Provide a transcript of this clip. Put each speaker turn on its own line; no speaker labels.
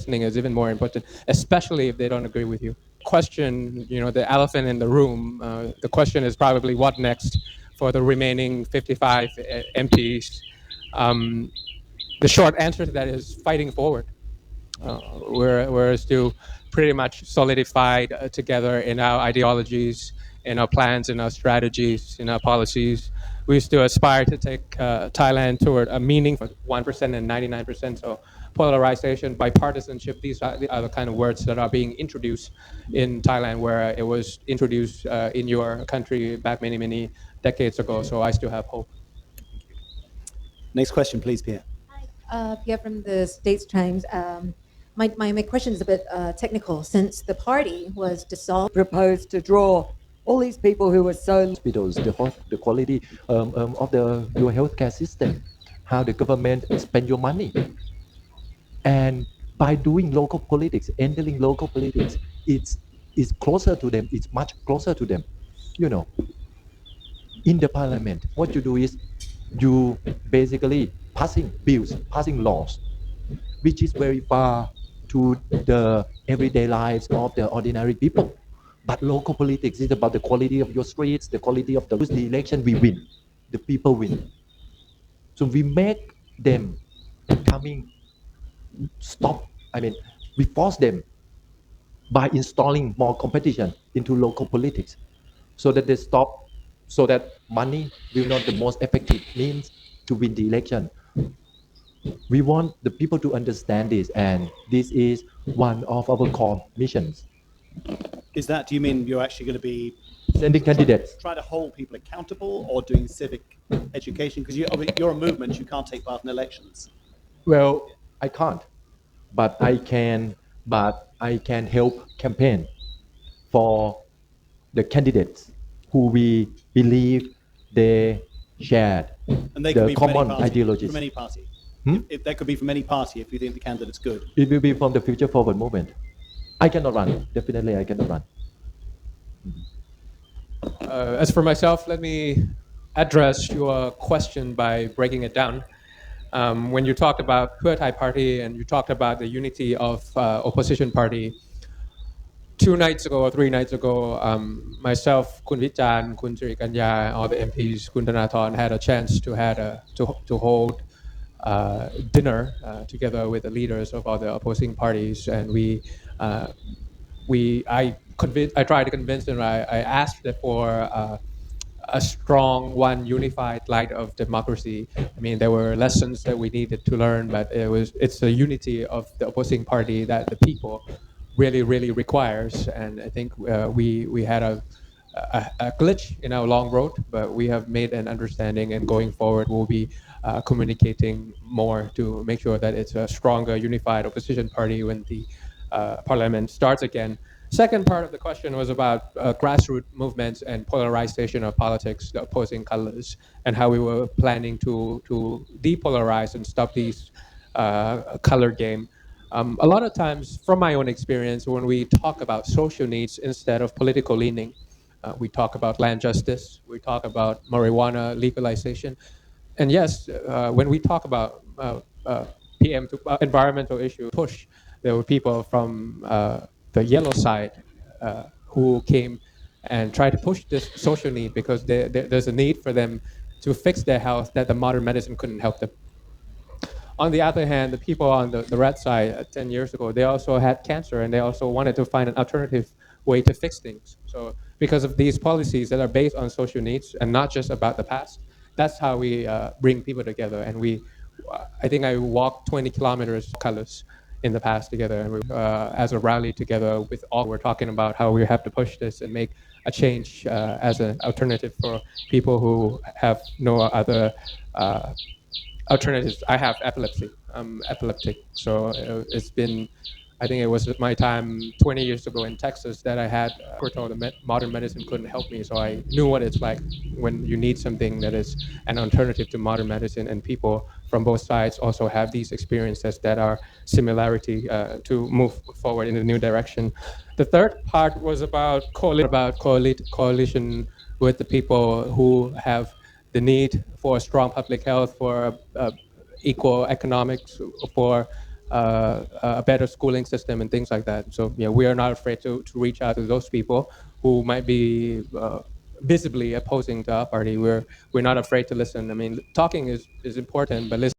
listening is even more important, especially if they don't agree with you. Question, the elephant in the room. The question is probably what next for the remaining 55 MPs. Um, the short answer to that is fighting forward. We're still pretty much solidified together in our ideologies, in our plans, in our strategies, in our policies. We still aspire to take Thailand toward a meaningful 1% and 99%. So polarization, bipartisanship, these are the kind of words that are being introduced in Thailand, where it was introduced in your country back many, many decades ago. So I still have hope.
Next question, please, Pierre.
Hi, Pierre from the States Times. My question is a bit technical. Since the party was dissolved,
proposed to draw all these people who were so
hospitals, the quality of your healthcare system, how the government spend your money, and by doing local politics, entering local politics, it's closer to them. It's much closer to them. In the parliament, what you do is you basically passing bills, passing laws, which is very far to the everyday lives of the ordinary people. But local politics is about the quality of your streets, the quality of the election. We win, the people win. So we make them stop. We force them by installing more competition into local politics, so that they stop, so that money will not the most effective means to win the election. We want the people to understand this, and this is one of our core missions.
Do you mean you're actually going to be
sending candidates?
Try to hold people accountable, or doing civic education? Because you're a movement, you can't take part in elections.
Well, I can't, but I can help campaign for the candidates who we believe they shared the common ideologies.
From any party. If that could be from any party, if you think the candidate's good.
It will be from the Future Forward movement. I cannot run. Definitely, I cannot run.
As for myself, let me address your question by breaking it down. When you talked about Pheu Thai Party and you talked about the unity of opposition party, 2 nights ago or 3 nights ago, myself, Kun Vichan, Kun Sirikanya, all the MPs, Kun Thanathorn had a chance to hold dinner together with the leaders of all the opposing parties, and I tried to convince them. I asked for a strong, one unified light of democracy. There were lessons that we needed to learn, but it's the unity of the opposing party that the people really, really requires. And I think we had a glitch in our long road, but we have made an understanding, and going forward we'll be communicating more to make sure that it's a stronger, unified opposition party when the parliament starts again. Second part of the question was about grassroots movements and polarization of politics, the opposing colors, and how we were planning to depolarize and stop these color game. A lot of times, from my own experience, when we talk about social needs instead of political leaning, we talk about land justice, we talk about marijuana legalization. And yes, when we talk about PM to environmental issue push, there were people from the yellow side who came and tried to push this social need because there's a need for them to fix their health that the modern medicine couldn't help them. On the other hand, the people on the red side 10 years ago, they also had cancer, and they also wanted to find an alternative way to fix things. So because of these policies that are based on social needs and not just about the past, that's how we bring people together. And I think I walked 20 kilometers colors in the past together, and we, as a rally together with all, we're talking about how we have to push this and make a change as an alternative for people who have no other alternatives. I have epilepsy. I'm epileptic, so it's been, I think it was my time 20 years ago in Texas that I had, we're told that modern medicine couldn't help me, so I knew what it's like when you need something that is an alternative to modern medicine, and people from both sides also have these experiences that are similarity to move forward in a new direction. The third part was about coalition with the people who have the need for strong public health, for equal economics, for a better schooling system and things like that. So yeah, we are not afraid to reach out to those people who might be visibly opposing to our party. We're not afraid to listen. I mean, talking is important, but listening